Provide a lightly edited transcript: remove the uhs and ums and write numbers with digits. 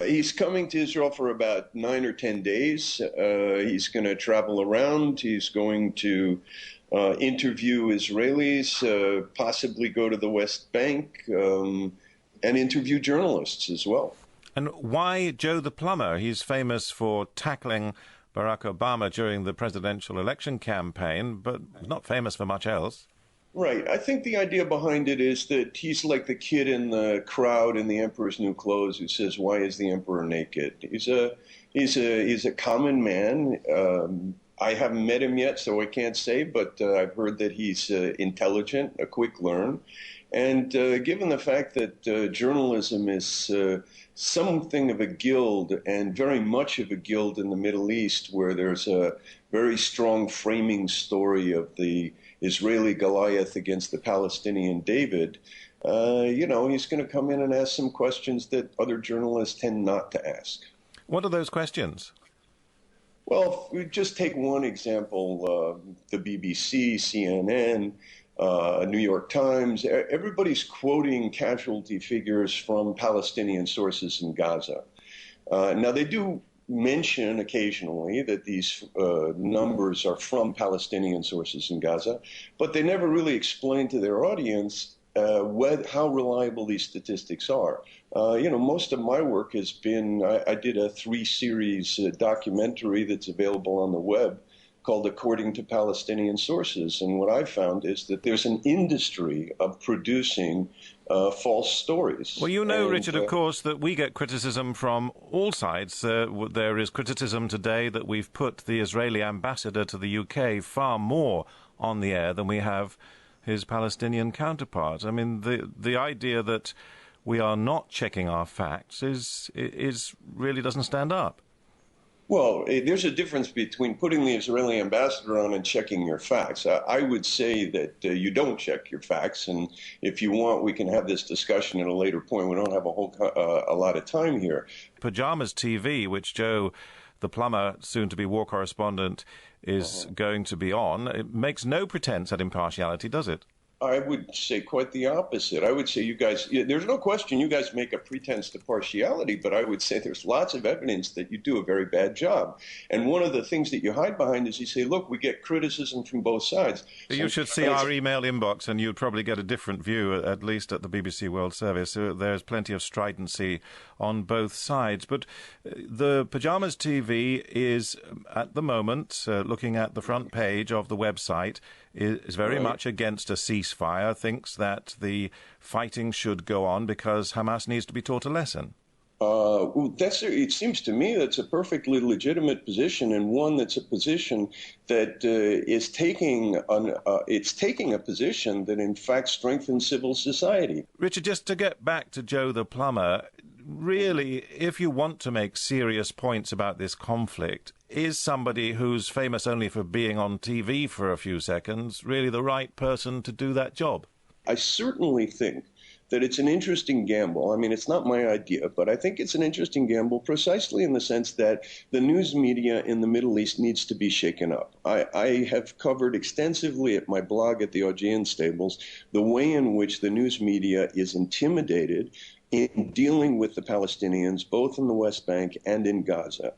He's coming to Israel for about 9 or 10 days. He's going to travel around. He's going to interview Israelis, possibly go to the West Bank, and interview journalists as well. And why Joe the Plumber? He's famous for tackling Barack Obama during the presidential election campaign, but not famous for much else. Right. I think the idea behind it is that he's like the kid in the crowd in The Emperor's New Clothes who says, "Why is the emperor naked?" He's a common man. I haven't met him yet, so I can't say, but I've heard that he's intelligent, a quick learn. And given the fact that journalism is something of a guild, and very much of a guild in the Middle East, where there's a very strong framing story of the Israeli Goliath against the Palestinian David, he's going to come in and ask some questions that other journalists tend not to ask. What are those questions? Well, if we just take one example, the BBC, CNN, New York Times, everybody's quoting casualty figures from Palestinian sources in Gaza. Now, they do mention occasionally that these numbers are from Palestinian sources in Gaza, but they never really explain to their audience how reliable these statistics are. Most of my work has been, I did a 3-series documentary that's available on the web called According to Palestinian Sources. And what I found is that there's an industry of producing false stories. Well, Richard, of course, that we get criticism from all sides. There is criticism today that we've put the Israeli ambassador to the UK far more on the air than we have his Palestinian counterpart. I mean, the idea that we are not checking our facts is really doesn't stand up. Well, there's a difference between putting the Israeli ambassador on and checking your facts. I would say that you don't check your facts, and if you want, we can have this discussion at a later point. We don't have a lot of time here. Pajamas TV, which Joe the Plumber, soon-to-be war correspondent, is going to be on, it makes no pretense at impartiality, does it? I would say quite the opposite. I would say you guys, there's no question you guys make a pretense to partiality, but I would say there's lots of evidence that you do a very bad job. And one of the things that you hide behind is you say, look, we get criticism from both sides. You should see our email inbox and you'd probably get a different view, at least at the BBC World Service. There's plenty of stridency on both sides. But the Pajamas TV is, at the moment, looking at the front page of the website, is very much against a ceasefire, thinks that the fighting should go on because Hamas needs to be taught a lesson. It seems to me that's a perfectly legitimate position, and one that's a position that is taking a position that in fact strengthens civil society. Richard, just to get back to Joe the Plumber, really, if you want to make serious points about this conflict, is somebody who's famous only for being on TV for a few seconds really the right person to do that job? I certainly think that it's an interesting gamble. I mean, it's not my idea, but I think it's an interesting gamble precisely in the sense that the news media in the Middle East needs to be shaken up. I have covered extensively at my blog at the Augean Stables the way in which the news media is intimidated in dealing with the Palestinians, both in the West Bank and in Gaza.